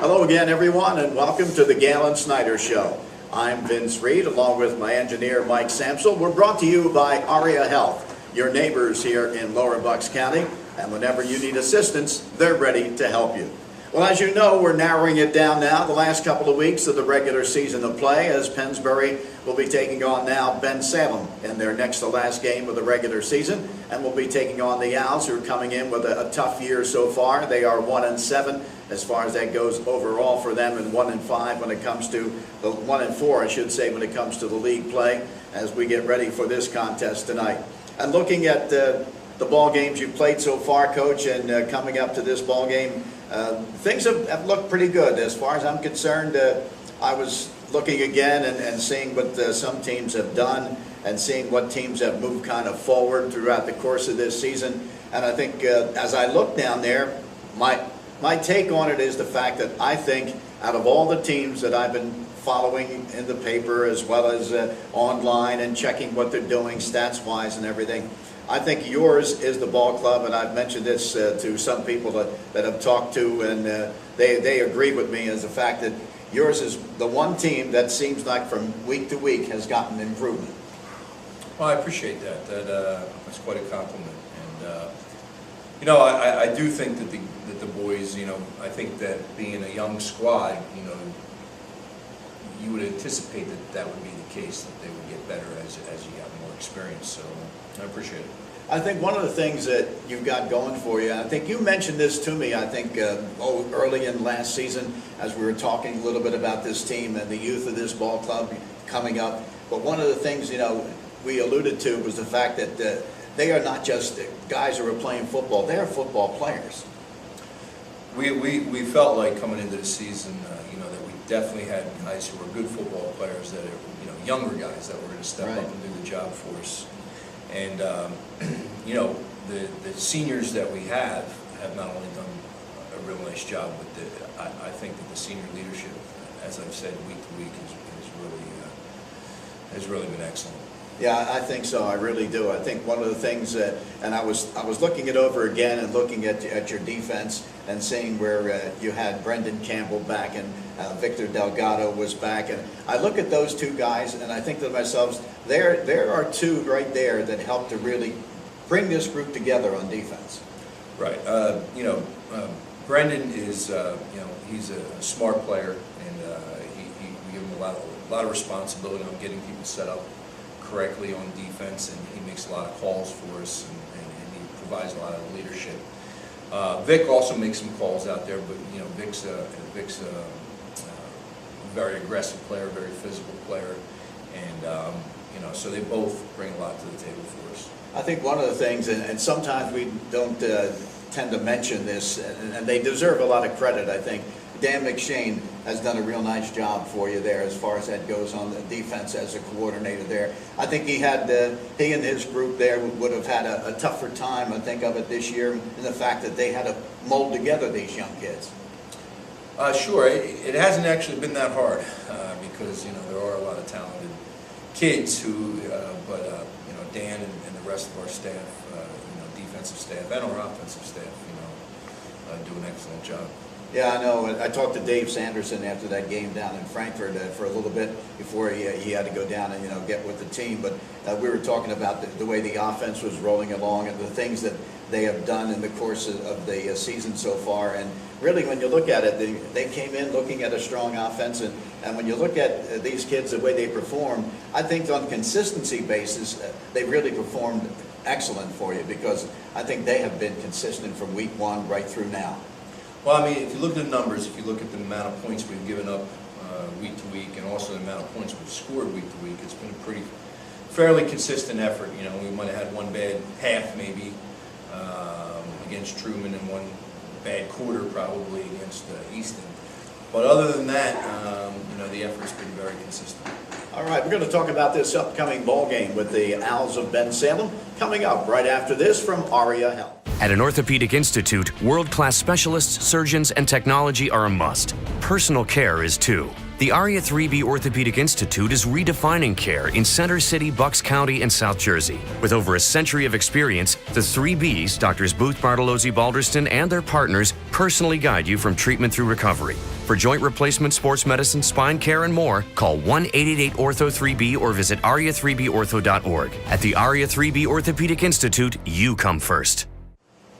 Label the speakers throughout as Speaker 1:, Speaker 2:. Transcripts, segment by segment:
Speaker 1: Hello again, everyone, and welcome to the Galen Snyder Show. I'm Vince Reed, along with my engineer, Mike Samsel. We're brought to you by Aria Health, your neighbors here in Lower Bucks County, and whenever you need assistance, they're ready to help you. Well, as you know, we're narrowing it down now, the last couple of weeks of the regular season of play, as Pennsbury will be taking on now Ben Salem in their next to last game of the regular season, and will be taking on the Owls, who are coming in with a tough year so far. They are 1-7 as far as that goes overall for them, and 1-5 when it comes to the 1-4, I should say, when it comes to the league play, as we get ready for this contest tonight. And looking at the ball games you've played so far, Coach, and coming up to this ball game, things have looked pretty good. As far as I'm concerned, I was looking again and seeing what some teams have done and seeing what teams have moved kind of forward throughout the course of this season. And I think as I look down there, my take on it is the fact that I think out of all the teams that I've been following in the paper as well as online and checking what they're doing stats-wise and everything, I think yours is the ball club, and I've mentioned this to some people that I've talked to, and they agree with me as the fact that yours is the one team that seems like from week to week has gotten improvement.
Speaker 2: Well, I appreciate that. That's quite a compliment. And I do think that the boys, I think that being a young squad, you would anticipate that would be the case, that they would get better as you got more experience. So I appreciate it.
Speaker 1: I think one of the things that you've got going for you, I think you mentioned this to me, I think early in last season as we were talking a little bit about this team and the youth of this ball club coming up. But one of the things, we alluded to was the fact that they are not just guys who are playing football, they are football players.
Speaker 2: We felt like coming into the season, that we definitely had guys who were good football players that are, younger guys that were going to step up and do the job for us. And, the seniors that we have not only done a real nice job, but I think that the senior leadership, as I've said, week to week has really been excellent. Yeah,
Speaker 1: I think so. I really do. I think one of the things that, and I was looking it over again and looking at your defense and seeing where you had Brendan Campbell back and Victor Delgado was back, and I look at those two guys and I think to myself, there are two right there that help to really bring this group together on defense.
Speaker 2: Right. Brendan is, he's a smart player, and we give him a lot of responsibility on getting people set up correctly on defense, and he makes a lot of calls for us, and he provides a lot of leadership. Vic also makes some calls out there, but Vic's a very aggressive player, very physical player, and so they both bring a lot to the table for us.
Speaker 1: I think one of the things, and sometimes we don't tend to mention this, and they deserve a lot of credit, I think. Dan McShane has done a real nice job for you there as far as that goes on the defense as a coordinator there. I think he and his group there would have had a tougher time, I think, of it this year, in the fact that they had to mold together these young kids.
Speaker 2: Sure, it hasn't actually been that hard because there are a lot of talented kids who, but Dan and the rest of our staff, defensive staff and our offensive staff, do an excellent job.
Speaker 1: Yeah, I know. I talked to Dave Sanderson after that game down in Frankfurt for a little bit before he had to go down and get with the team. But we were talking about the way the offense was rolling along and the things that they have done in the course of the season so far. And really, when you look at it, they came in looking at a strong offense. And when you look at these kids, the way they perform, I think on a consistency basis, they really performed excellent for you, because I think they have been consistent from week one right through now.
Speaker 2: Well, I mean, if you look at the numbers, if you look at the amount of points we've given up week to week, and also the amount of points we've scored week to week, it's been a fairly consistent effort. We might have had one bad half maybe against Truman and one bad quarter probably against Easton. But other than that, the effort's been very consistent.
Speaker 1: All right, we're going to talk about this upcoming ball game with the Owls of Ben Salem coming up right after this from Aria Health.
Speaker 3: At an orthopedic institute, world-class specialists, surgeons, and technology are a must. Personal care is too. The Aria 3B Orthopedic Institute is redefining care in Center City, Bucks County, and South Jersey. With over a century of experience, the 3Bs, Doctors Booth, Bartolozzi, Balderston, and their partners personally guide you from treatment through recovery. For joint replacement, sports medicine, spine care, and more, call 1-888-ORTHO-3B or visit aria3bortho.org. At the Aria 3B Orthopedic Institute, you come first.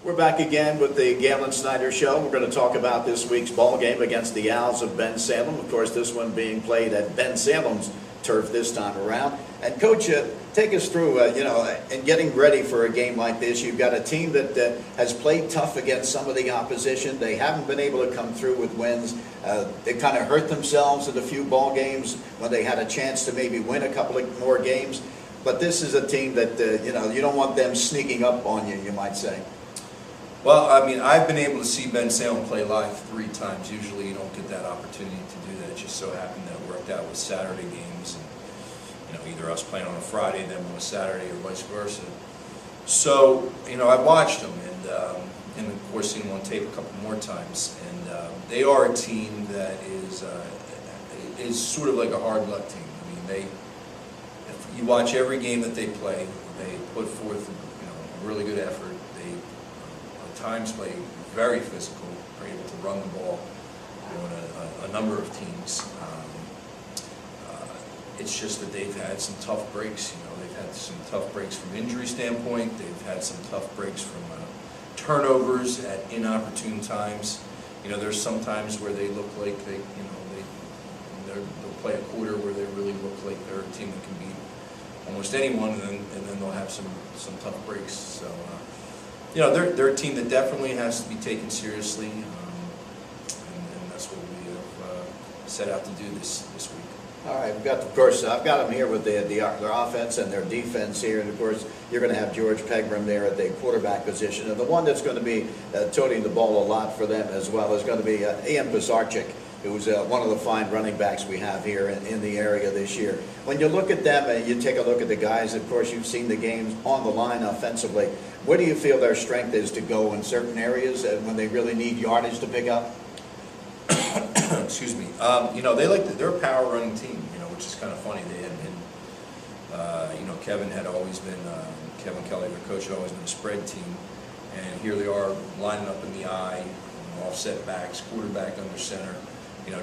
Speaker 1: We're back again with the Galen Snyder Show. We're going to talk about this week's ball game against the Owls of Ben Salem. Of course, this one being played at Ben Salem's turf this time around. And Coach, take us through, in getting ready for a game like this. You've got a team that has played tough against some of the opposition. They haven't been able to come through with wins. They kind of hurt themselves in a few ball games when they had a chance to maybe win a couple of more games. But this is a team that, you don't want them sneaking up on you, you might say.
Speaker 2: Well, I mean, I've been able to see Ben Salem play live 3 times. Usually you don't get that opportunity to do that. It just so happened that it worked out with Saturday games. And, either us playing on a Friday, then on a Saturday, or vice versa. So, I watched them, and of course seen them on tape a couple more times. And they are a team that is sort of like a hard luck team. I mean, if you watch every game that they play, they put forth a really good effort. They at times play very physical, are able to run the ball on a number of teams. It's just that they've had some tough breaks. They've had some tough breaks from injury standpoint. They've had some tough breaks from turnovers at inopportune times. There's some times where they look like they'll play a quarter where they really look like they're a team that can beat almost anyone, and then they'll have some tough breaks. So, they're a team that definitely has to be taken seriously, and that's what we have set out to do this week.
Speaker 1: All right, I've got them here with their offense and their defense here, and of course you're going to have George Pegram there at the quarterback position, and the one that's going to be toting the ball a lot for them as well is going to be Ian Pizarczyk, who's one of the fine running backs we have here in the area this year. When you look at them and you take a look at the guys, of course you've seen the games on the line offensively. Where do you feel their strength is to go in certain areas when they really need yardage to pick up?
Speaker 2: Excuse me. They're a power running team, which is kind of funny. They had been, Kevin Kelly, their coach, had always been a spread team, and here they are lining up in the eye, offset backs, quarterback under center,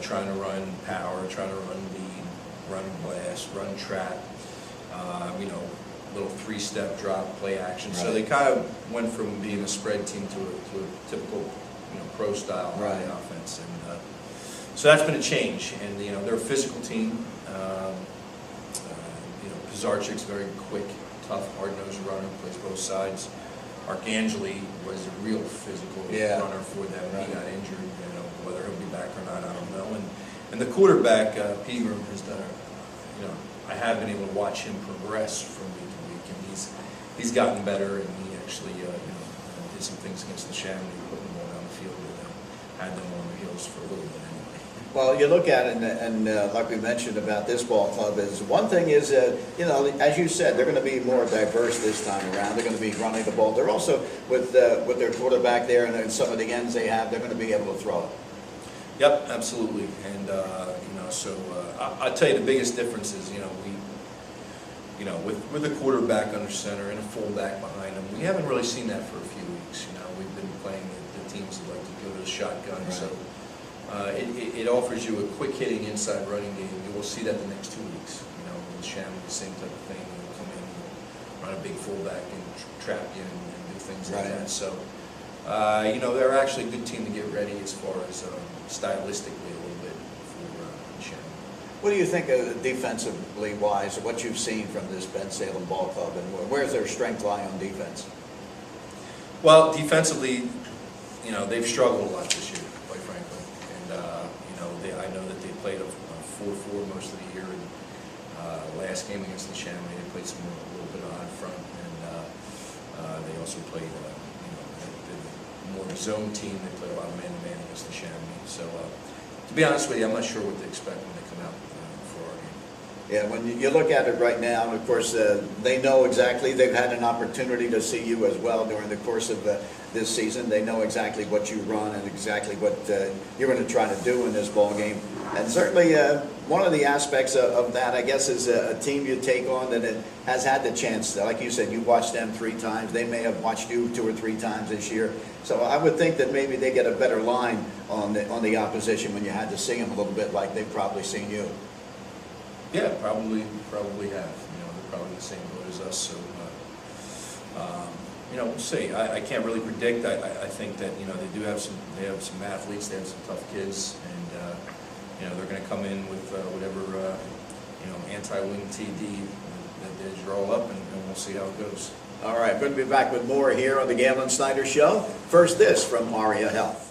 Speaker 2: trying to run power, trying to run lead, run blast, run trap, little 3-step drop, play action. Right. So they kind of went from being a spread team to a typical, pro style offense, and so that's been a change. And they're a physical team. Pizarczyk's very quick, tough, hard-nosed runner, plays both sides. Arcangeli was a real physical runner for them. Right. He got injured. Whether he'll be back or not, I don't know. And the quarterback, Pegram, has done. I have been able to watch him progress from week to week, and he's gotten better. And he actually, did some things against the Chamonix, putting the ball down the field with them, had them on their heels for a little bit.
Speaker 1: Well, you look at it, and like we mentioned about this ball club, is one thing is, as you said, they're going to be more diverse this time around. They're going to be running the ball. They're also, with their quarterback there and some of the ends they have, they're going to be able to throw it.
Speaker 2: Yep, absolutely. And, I'll tell you the biggest difference is, with a quarterback under center and a fullback behind them, we haven't really seen that for a few weeks. We've been playing the teams that like to go to the shotgun, right. So it offers you a quick hitting inside running game. You will see that the next 2 weeks. With Chamonix, the same type of thing. You'll come in and run a big fullback and trap you and do things like that. So, they're actually a good team to get ready as far as stylistically a little bit for Chamonix.
Speaker 1: What do you think defensively wise, what you've seen from this Ben Salem ball club, and where's their strength lie on defense?
Speaker 2: Well, defensively, they've struggled a lot this year, quite frankly. And, I know that they played a 4-4 most of the year. And last game against the Chamonix, they played a little bit on front. And they also played, the more zone team. They played a lot of man-to-man against the Chamonix. So, to be honest with you, I'm not sure what to expect when they come out for our game.
Speaker 1: Yeah, when you look at it right now, and of course, they know exactly, they've had an opportunity to see you as well during the course of this season. They know exactly what you run and exactly what you're going to try to do in this ball game. And certainly, one of the aspects of that, I guess, is a team you take on that it has had the chance. Like you said, you watched them 3 times. They may have watched you 2 or 3 times this year. So I would think that maybe they get a better line on the opposition when you had to see them a little bit like they've probably seen you.
Speaker 2: Yeah, probably have. They're probably the same boat as us. So, we'll see. I can't really predict. I think that they do have some. They have some athletes. They have some tough kids, and they're going to come in with whatever anti-wing TD that they draw up, and we'll see how it goes.
Speaker 1: All right, we're going to be back with more here on the Galen Snyder Show. First, this from Aria Health.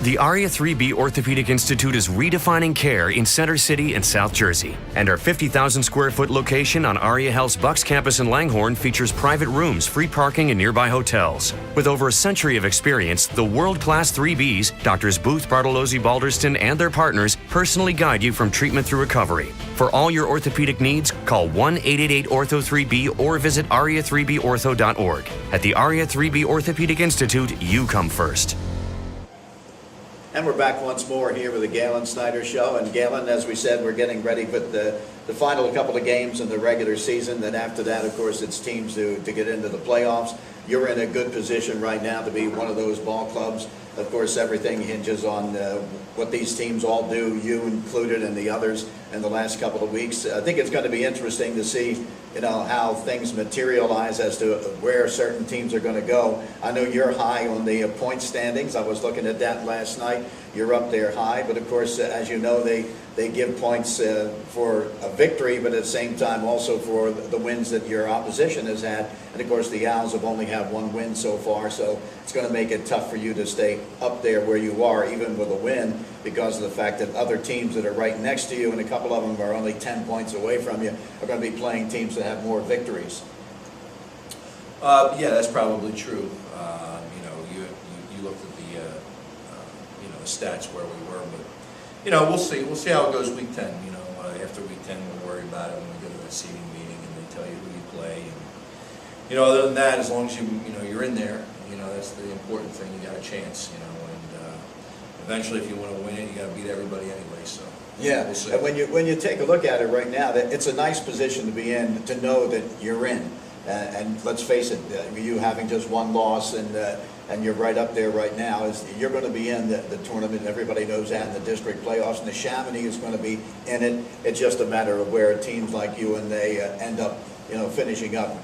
Speaker 3: The Aria 3B Orthopedic Institute is redefining care in Center City and South Jersey. And our 50,000 square foot location on Aria Health's Bucks campus in Langhorne features private rooms, free parking, and nearby hotels. With over a century of experience, the world-class 3Bs, Doctors Booth, Bartolozzi, Balderston, and their partners personally guide you from treatment through recovery. For all your orthopedic needs, call 1-888-ORTHO-3B or visit aria3bortho.org. At the Aria 3B Orthopedic Institute, you come first.
Speaker 1: And we're back once more here with the Galen Snyder Show. And Galen, as we said, we're getting ready with the final couple of games in the regular season. Then after that, of course, it's teams to get into the playoffs. You're in a good position right now to be one of those ball clubs. Of course, everything hinges on what these teams all do, you included and the others, in the last couple of weeks. I think it's going to be interesting to see, how things materialize as to where certain teams are going to go. I know you're high on the point standings. I was looking at that last night. You're up there high, but of course, as you know, they give points for a victory, but at the same time also for the wins that your opposition has had. And of course, the Owls have only had 1 win so far, so it's going to make it tough for you to stay up there where you are, even with a win, because of the fact that other teams that are right next to you, and a couple of them are only 10 points away from you, are going to be playing teams that have more victories.
Speaker 2: Yeah, that's probably true. You looked at the stats where we were, but we'll see. We'll see how it goes week 10. After week 10, we'll worry about it when we go to the seeding meeting and they tell you who you play. And other than that, as long as you're in there, that's the important thing. You got a chance, and eventually, if you want to win it, you got to beat everybody anyway. So
Speaker 1: yeah,
Speaker 2: we'll see.
Speaker 1: And when you take a look at it right now, that it's a nice position to be in, to know that you're in. And let's face it, you having just 1 loss and you're right up there right now, you're going to be in the tournament. Everybody knows that, in the district playoffs, and the Chamonix is going to be in it. It's just a matter of where teams like you and they end up, finishing up.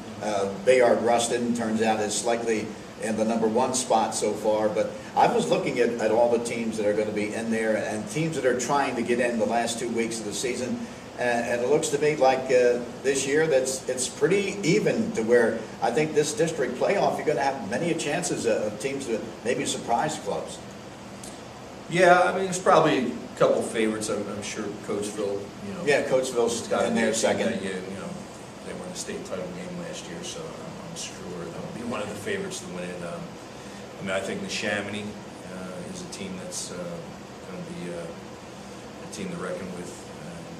Speaker 1: Bayard Rustin turns out is slightly in the number 1 spot so far, but I was looking at all the teams that are going to be in there and teams that are trying to get in the last 2 weeks of the season. And it looks to me like this year it's pretty even, to where I think this district playoff, you're going to have many chances of teams that maybe surprise clubs.
Speaker 2: Yeah, there's probably a couple favorites. I'm sure Coatesville.
Speaker 1: Yeah, Coatesville's got in there second.
Speaker 2: They won the state title game last year, so I'm sure they'll be one of the favorites to win it. I think the Chamonix is a team that's going to be a team to reckon with.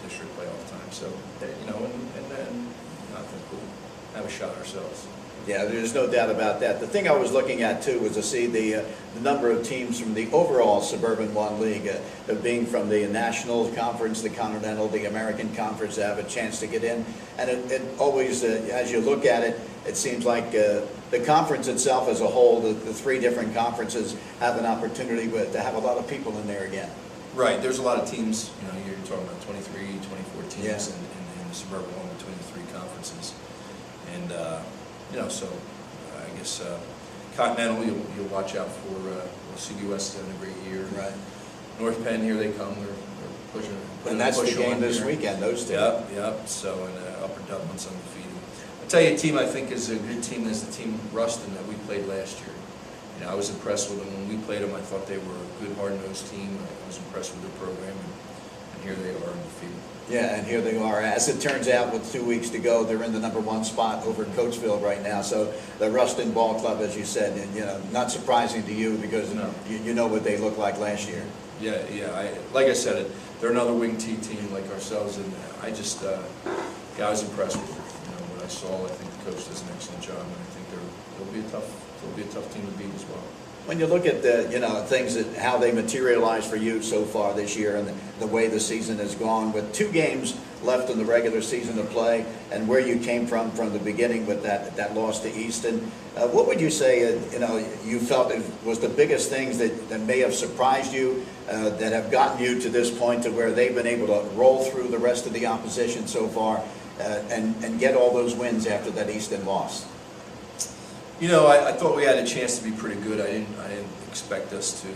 Speaker 2: District playoff time, so and then I think we'll have a shot ourselves.
Speaker 1: Yeah, there's no doubt about that. The thing I was looking at too was to see the number of teams from the overall Suburban 1 League, being from the National Conference, the Continental, the American Conference, to have a chance to get in. And it always, as you look at it, it seems like the conference itself as a whole, the 3 different conferences, have an opportunity to have a lot of people in there again.
Speaker 2: Right, there's a lot of teams, you're talking about 23, 24 teams
Speaker 1: yeah.
Speaker 2: in the Suburban 1 between the 3 conferences. And, so I guess Continental, you'll watch out for CUS having a great year.
Speaker 1: Right.
Speaker 2: North Penn, here they come, they're pushing.
Speaker 1: And that's the game this weekend, those 2.
Speaker 2: Yep. So, and Upper Dublin's undefeated. I'll tell you a team I think is a good team is the team Ruston that we played last year. I was impressed with them when we played them. I thought they were a good, hard-nosed team. I was impressed with their program, and here they are undefeated.
Speaker 1: Yeah, and here they are. As it turns out, with 2 weeks to go, they're in the #1 spot over Coatesville right now. So the Ruston Ball Club, as you said, and, not surprising to you because
Speaker 2: No.
Speaker 1: you know what they looked like last year.
Speaker 2: Yeah. Like I said, they're another Wing T team like ourselves, and I just, I was impressed with what I saw. I think the coach does an excellent job, and I think they'll be a tough team to beat as well.
Speaker 1: When you look at the, things that how they materialize for you so far this year and the way the season has gone, with 2 games left in the regular season to play, and where you came from the beginning with that loss to Easton, what would you say, you felt it was the biggest things that may have surprised you, that have gotten you to this point to where they've been able to roll through the rest of the opposition so far, and get all those wins after that Easton loss?
Speaker 2: I thought we had a chance to be pretty good. I didn't expect us to,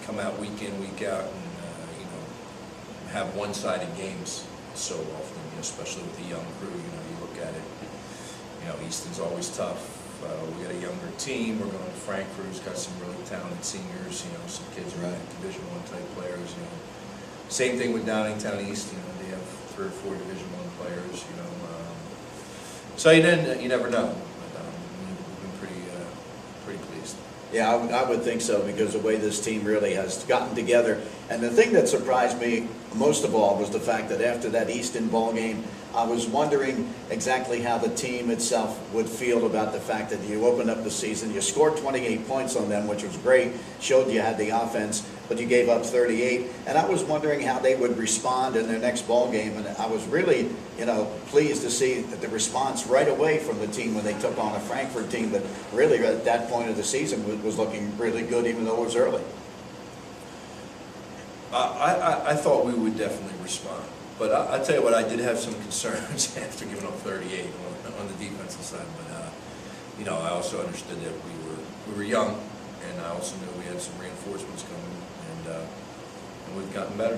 Speaker 2: come out week in, week out, and have one-sided games so often, especially with the young crew. You look at it. Easton's always tough. We got a younger team. We're going to Frankfurt, who's got some really talented seniors. Some kids are Division I type players. Same thing with Downingtown East. They have 3 or 4 Division I players. So you never know. Pretty pleased.
Speaker 1: Yeah, I would think so, because the way this team really has gotten together. And the thing that surprised me most of all was the fact that after that Easton ball game, I was wondering exactly how the team itself would feel about the fact that you opened up the season, you scored 28 points on them, which was great, showed you had the offense, but you gave up 38. And I was wondering how they would respond in their next ball game. And I was really, pleased to see that the response right away from the team when they took on a Frankfurt team that really at that point of the season was looking really good, even though it was early.
Speaker 2: I thought we would definitely respond. But I tell you what, I did have some concerns after giving up 38 on the defensive side. But I also understood that we were young, and I also knew we had some reinforcements coming, and we've gotten better.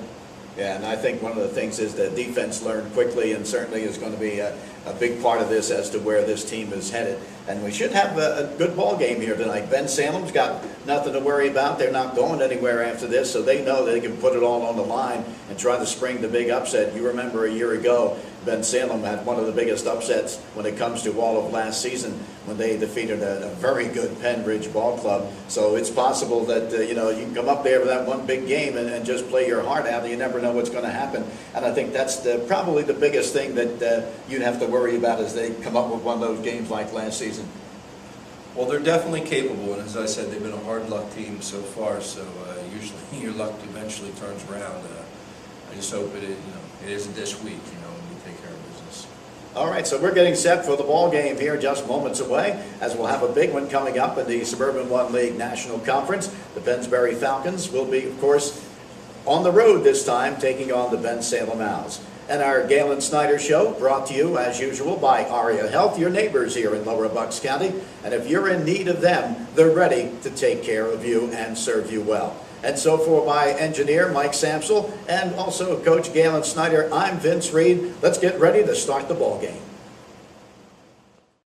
Speaker 1: Yeah, and I think one of the things is the defense learned quickly, and certainly is going to be a big part of this as to where this team is headed. And we should have a good ball game here tonight. Ben Salem's got nothing to worry about. They're not going anywhere after this, so they know they can put it all on the line and try to spring the big upset. You remember a year ago, Ben Salem had one of the biggest upsets when it comes to all of last season when they defeated a very good Penn Ridge ball club. So it's possible that you can come up there for that one big game and just play your heart out. You never know what's going to happen. And I think that's probably the biggest thing that you'd have to worry about as they come up with one of those games like last season.
Speaker 2: Well, they're definitely capable, and as I said, they've been a hard luck team so far. So usually your luck eventually turns around. I just hope it isn't this week. We take care of business.
Speaker 1: All right, so we're getting set for the ball game here just moments away, as we'll have a big one coming up in the Suburban One League National Conference. The Pennsbury Falcons will be, of course, on the road this time, taking on the Ben Salem Owls. And our Galen Snyder Show, brought to you, as usual, by Aria Health, your neighbors here in Lower Bucks County. And if you're in need of them, they're ready to take care of you and serve you well. And so for my engineer, Mike Samsel, and also Coach Galen Snyder, I'm Vince Reed. Let's get ready to start the ball game.